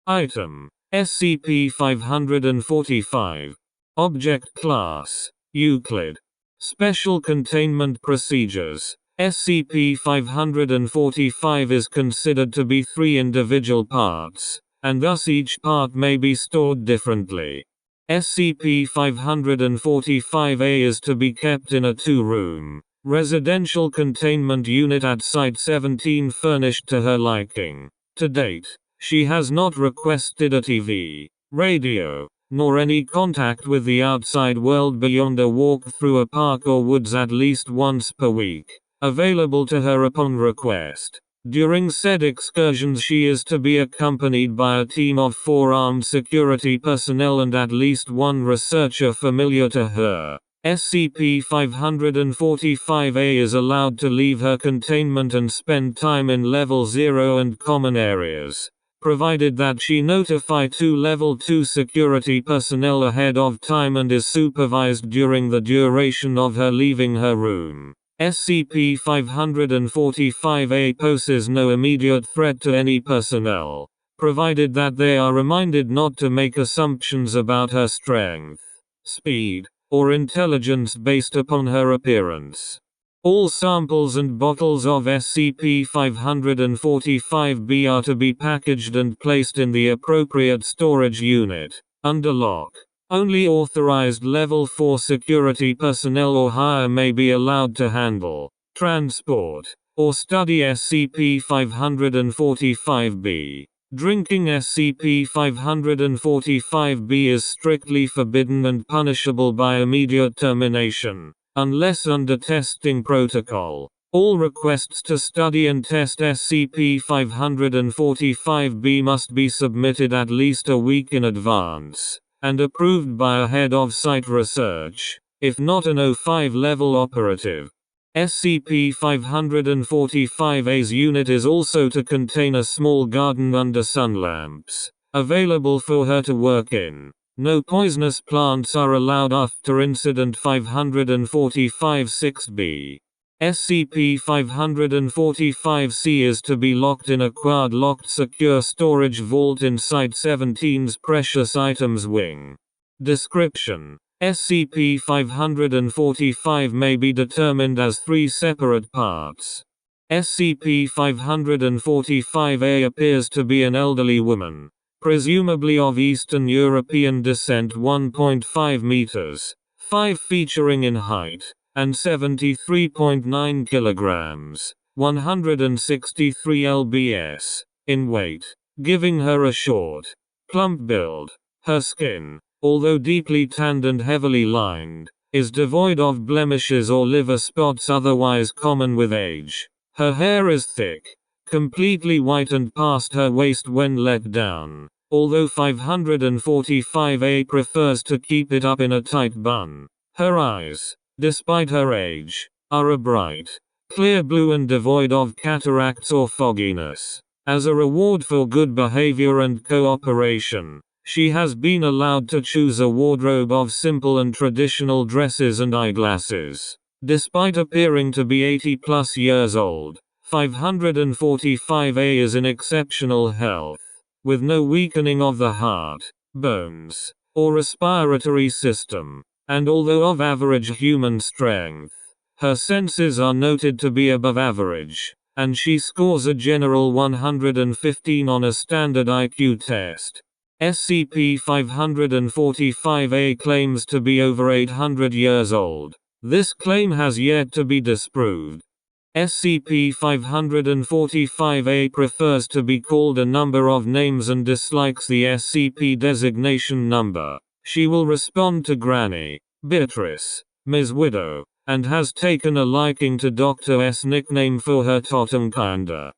Item. SCP-545. Object Class. Euclid. Special Containment Procedures. SCP-545 is considered to be 3 individual parts, and thus each part may be stored differently. SCP-545-A is to be kept in a 2-room, residential containment unit at Site-17 furnished to her liking. To date, she has not requested a TV, radio, nor any contact with the outside world beyond a walk through a park or woods at least once per week, available to her upon request. During said excursions she is to be accompanied by a team of 4 armed security personnel and at least 1 researcher familiar to her. SCP-545-A is allowed to leave her containment and spend time in Level 0 and common areas, provided that she notify 2 Level 2 security personnel ahead of time and is supervised during the duration of her leaving her room. SCP-545-A poses no immediate threat to any personnel, provided that they are reminded not to make assumptions about her strength, speed, or intelligence based upon her appearance. All samples and bottles of SCP-545-B are to be packaged and placed in the appropriate storage unit, under lock. Only authorized Level 4 security personnel or higher may be allowed to handle, transport, or study SCP-545-B. Drinking SCP-545-B is strictly forbidden and punishable by immediate termination, unless under testing protocol. All requests to study and test SCP-545-B must be submitted at least a week in advance, and approved by a head of site research, if not an O5 level operative. SCP-545-A's unit is also to contain a small garden under sun lamps, available for her to work in. No poisonous plants are allowed after Incident 545-6-B. SCP-545-C is to be locked in a quad-locked secure storage vault in Site-17's Precious Items Wing. Description: SCP-545 may be determined as 3 separate parts. SCP-545-A appears to be an elderly woman, presumably of Eastern European descent, 1.5 meters, 5 featuring in height, and 73.9 kilograms, 163 lbs, in weight, giving her a short, plump build. Her skin, although deeply tanned and heavily lined, is devoid of blemishes or liver spots otherwise common with age. Her hair is thick, completely white and past her waist when let down, although 545-A prefers to keep it up in a tight bun. Her eyes, despite her age, are a bright, clear blue and devoid of cataracts or fogginess. As a reward for good behavior and cooperation, she has been allowed to choose a wardrobe of simple and traditional dresses and eyeglasses. Despite appearing to be 80+ years old, 545-A is in exceptional health, with no weakening of the heart, bones, or respiratory system, and although of average human strength, her senses are noted to be above average, and she scores a general 115 on a standard IQ test. SCP-545-A claims to be over 800 years old. This claim has yet to be disproved. SCP-545-A prefers to be called a number of names and dislikes the SCP designation number. She will respond to Granny, Beatrice, Ms. Widow, and has taken a liking to Dr. S' nickname for her Totenkinder.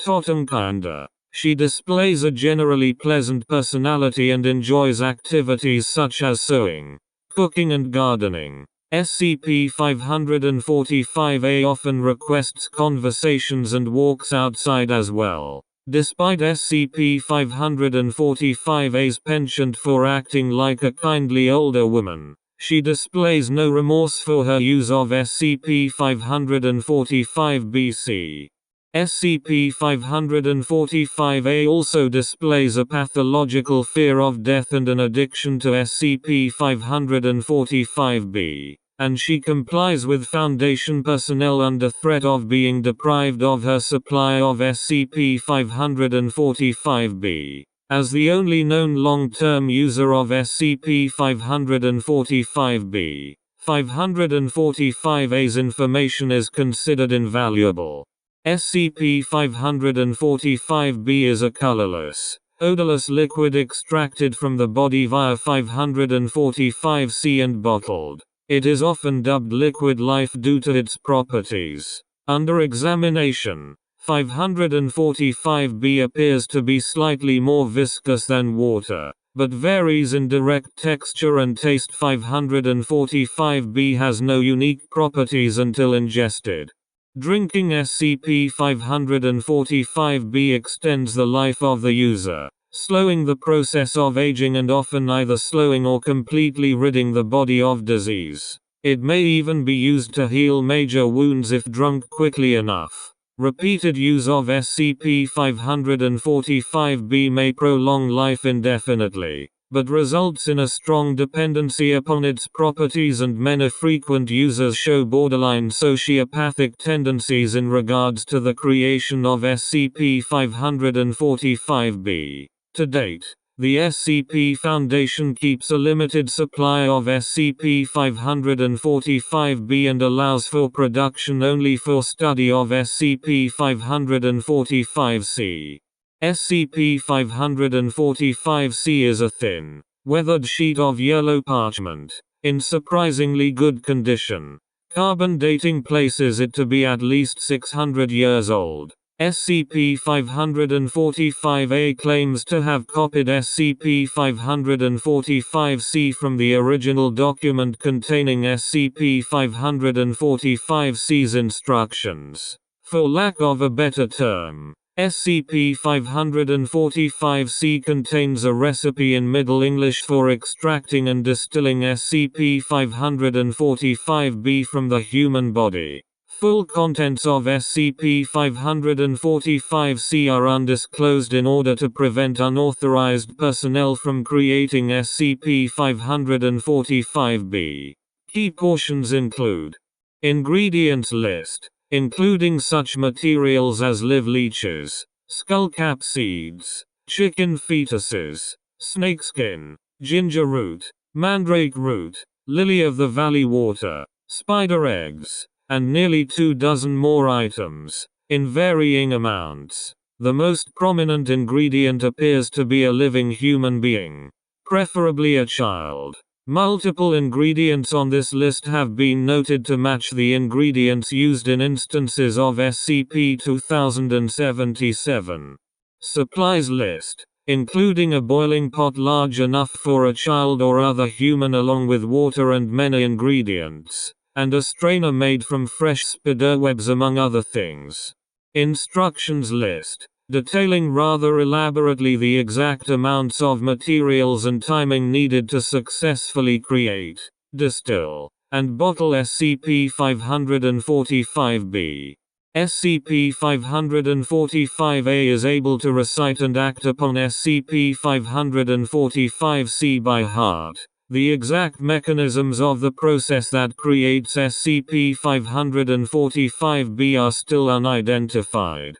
Totenkinder. She displays a generally pleasant personality and enjoys activities such as sewing, cooking and gardening. SCP-545-A often requests conversations and walks outside as well. Despite SCP-545-A's penchant for acting like a kindly older woman, she displays no remorse for her use of SCP-545-BC. SCP-545-A also displays a pathological fear of death and an addiction to SCP-545-B, and she complies with Foundation personnel under threat of being deprived of her supply of SCP-545-B. As the only known long-term user of SCP-545-B, 545-A's information is considered invaluable. SCP-545-B is a colorless, odorless liquid extracted from the body via 545-C and bottled. It is often dubbed liquid life due to its properties. Under examination, 545-B appears to be slightly more viscous than water, but varies in direct texture and taste. 545-B has no unique properties until ingested. Drinking SCP-545-B extends the life of the user, slowing the process of aging and often either slowing or completely ridding the body of disease. It may even be used to heal major wounds if drunk quickly enough. Repeated use of SCP-545-B may prolong life indefinitely, but results in a strong dependency upon its properties, and many frequent users show borderline sociopathic tendencies in regards to the creation of SCP-545-B. To date, the SCP Foundation keeps a limited supply of SCP-545-B and allows for production only for study of SCP-545-C. SCP-545-C is a thin, weathered sheet of yellow parchment, in surprisingly good condition. Carbon dating places it to be at least 600 years old. SCP-545-A claims to have copied SCP-545-C from the original document containing SCP-545-C's instructions. For lack of a better term, SCP-545-C contains a recipe in Middle English for extracting and distilling SCP-545-B from the human body. Full contents of SCP-545-C are undisclosed in order to prevent unauthorized personnel from creating SCP-545-B. Key portions include ingredients list, including such materials as live leeches, skullcap seeds, chicken fetuses, snakeskin, ginger root, mandrake root, lily of the valley water, spider eggs, and nearly 24 more items, in varying amounts. The most prominent ingredient appears to be a living human being, preferably a child. Multiple ingredients on this list have been noted to match the ingredients used in instances of SCP-2077. Supplies list, including a boiling pot large enough for a child or other human along with water and many ingredients, and a strainer made from fresh spiderwebs among other things. Instructions list, detailing rather elaborately the exact amounts of materials and timing needed to successfully create, distill, and bottle SCP-545-B. SCP-545-A is able to recite and act upon SCP-545-C by heart. The exact mechanisms of the process that creates SCP-545-B are still unidentified.